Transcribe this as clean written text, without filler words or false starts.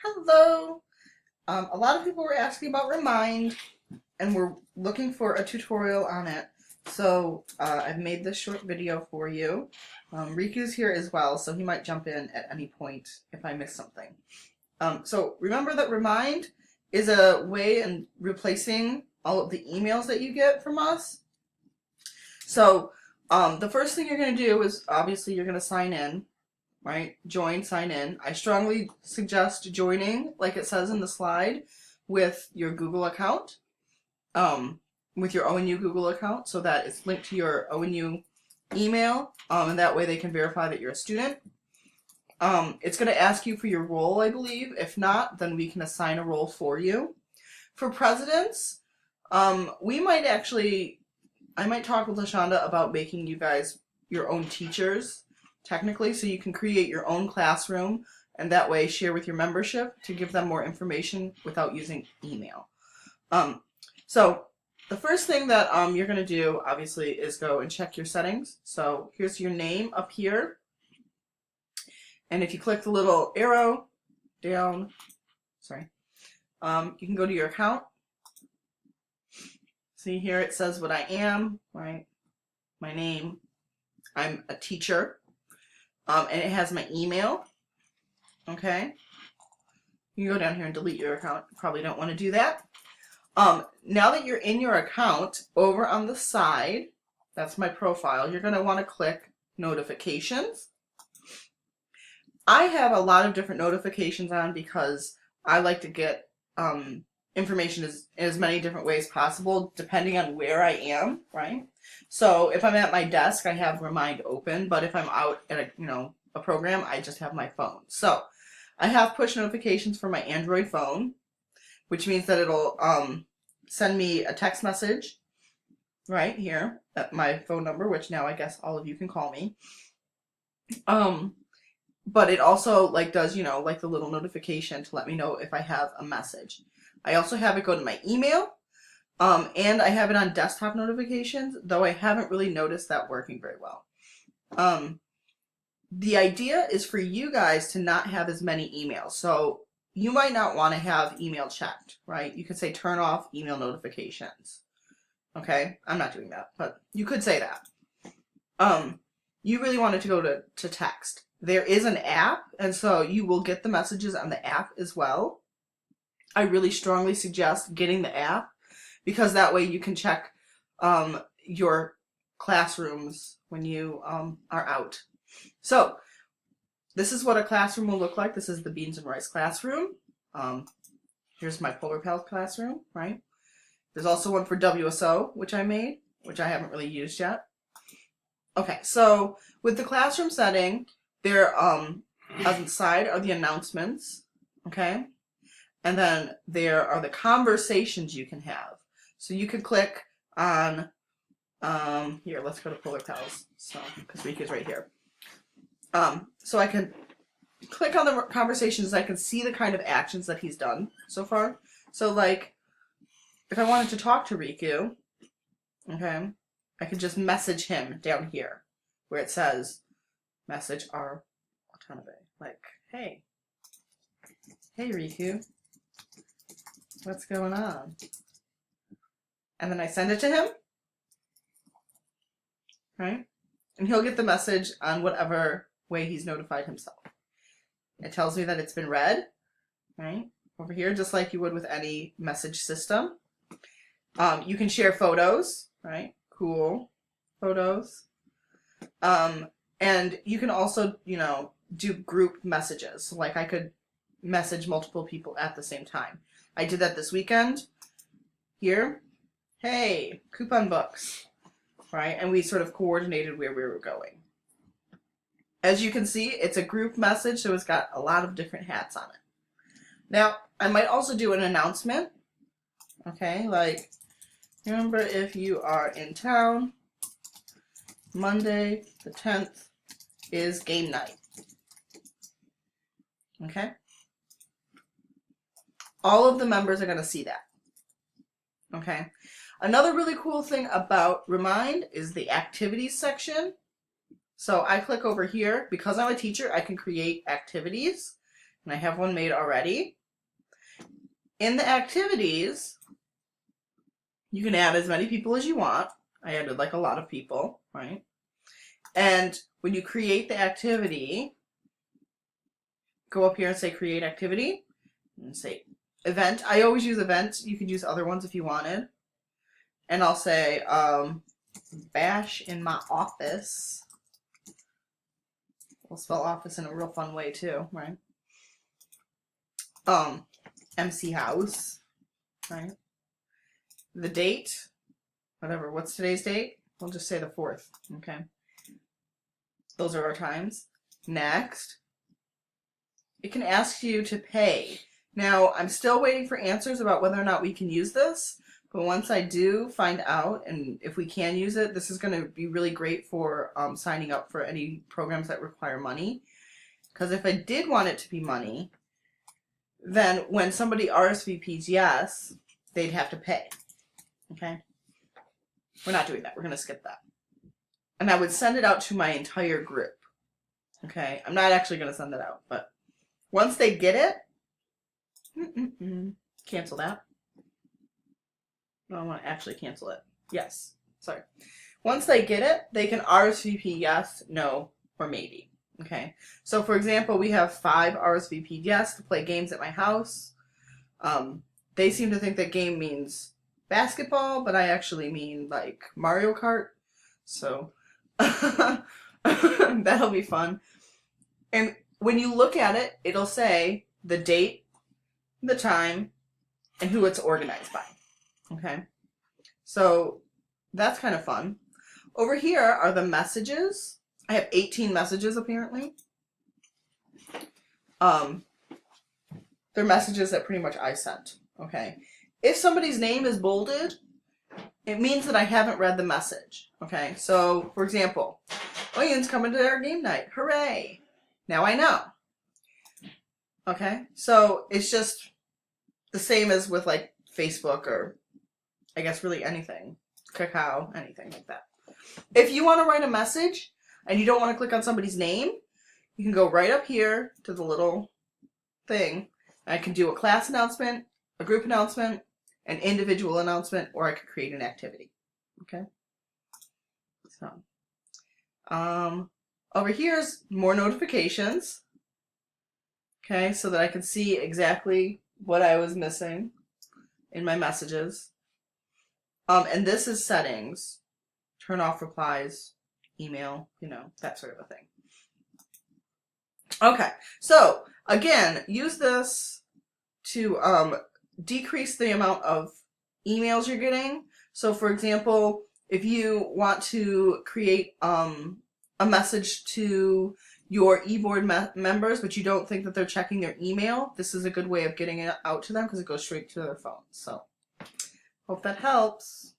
Hello. A lot of people were asking about Remind, and we're looking for a tutorial on it. So I've made this short video for you. Riku's here as well, so he might jump in at any point if I miss something. So remember that Remind is a way in replacing all of the emails that you get from us. So the first thing you're going to do is obviously you're going to sign in. Right? Join, sign in. I strongly suggest joining, like it says in the slide, with your Google account, with your ONU Google account, so that it's linked to your ONU email, and that way they can verify that you're a student. It's going to ask you for your role, I believe. If not, then we can assign a role for you. For presidents, I might talk with LaShonda about making you guys your own teachers, technically, so you can create your own classroom and that way share with your membership to give them more information without using email. So the first thing that you're going to do, obviously, is go and check your settings. So here's your name up here. And if you click the little arrow down, you can go to your account. See here it says what I am, right? My name. I'm a teacher. And it has my email. Okay. You can go down here and delete your account. You probably don't want to do that. Now that you're in your account, over on the side, that's my profile, you're going to want to click notifications. I have a lot of different notifications on because I like to get information in as many different ways possible depending on where I am, right? So if I'm at my desk, I have Remind open, but if I'm out at a program, I just have my phone. So I have push notifications for my Android phone, which means that it'll send me a text message right here at my phone number, which now I guess all of you can call me. But it also does, like the little notification to let me know if I have a message. I also have it go to my email. And I have it on desktop notifications, though I haven't really noticed that working very well. The idea is for you guys to not have as many emails. So you might not want to have email checked, right? You could say turn off email notifications. Okay, I'm not doing that, but you could say that. You really want it to go to text. There is an app, and so you will get the messages on the app as well. I really strongly suggest getting the app, because that way you can check your classrooms when you are out. So this is what a classroom will look like. This is the Beans and Rice classroom. Here's my Polar Pals classroom, right? There's also one for WSO, which I made, which I haven't really used yet. Okay, so with the classroom setting, there on the side are the announcements, okay? And then there are the conversations you can have. So you could click on, here, let's go to Polar Pals, so, because Riku's right here. So I can click on the conversations, I can see the kind of actions that he's done so far. So if I wanted to talk to Riku, okay, I could just message him down here, where it says, message our Watanabe, hey Riku, what's going on? And then I send it to him, right? And he'll get the message on whatever way he's notified himself. It tells me that it's been read, right? Over here, just like you would with any message system. You can share photos, right? Cool photos. And you can also, do group messages. So I could message multiple people at the same time. I did that this weekend. Here. Hey, coupon books, right? And we sort of coordinated where we were going. As you can see, it's a group message, so it's got a lot of different hats on it. Now, I might also do an announcement, okay? Remember, if you are in town, Monday the 10th is game night, okay? All of the members are going to see that, okay? Another really cool thing about Remind is the activities section. So I click over here. Because I'm a teacher, I can create activities. and I have one made already. In the activities, you can add as many people as you want. I added like a lot of people, right? And when you create the activity, go up here and say create activity and say event. I always use event. You could use other ones if you wanted. And I'll say bash in my office. We'll spell office in a real fun way too, right? MC house, right? The date, whatever. What's today's date? We'll just say the 4th, okay? Those are our times. Next, it can ask you to pay. Now, I'm still waiting for answers about whether or not we can use this, but once I do find out, and if we can use it, this is going to be really great for signing up for any programs that require money. Because if I did want it to be money, then when somebody RSVPs yes, they'd have to pay. Okay? We're not doing that. We're going to skip that. And I would send it out to my entire group. Okay? I'm not actually going to send it out, but once they get it, cancel that. No, I want to actually cancel it. Yes. Sorry. Once they get it, they can RSVP yes, no, or maybe. Okay. So for example, we have 5 RSVP yes to play games at my house. They seem to think that game means basketball, but I actually mean like Mario Kart. So that'll be fun. And when you look at it, it'll say the date, the time, and who it's organized by. Okay, so that's kind of fun. Over here are the messages. I have 18 messages apparently. They're messages that pretty much I sent. Okay, if somebody's name is bolded, it means that I haven't read the message. Okay, so for example, Ian's coming to our game night. Hooray! Now I know. Okay, so it's just the same as with like Facebook or I guess really anything. Cacao, anything like that. If you want to write a message and you don't want to click on somebody's name, you can go right up here to the little thing. I can do a class announcement, a group announcement, an individual announcement, or I could create an activity. Okay? So, over here is more notifications. Okay, so that I can see exactly what I was missing in my messages. And this is settings. Turn off replies, email, you know, that sort of a thing. Okay, so again, use this to decrease the amount of emails you're getting. So for example, if you want to create a message to your e-board members, but you don't think that they're checking their email, this is a good way of getting it out to them because it goes straight to their phone. So hope that helps.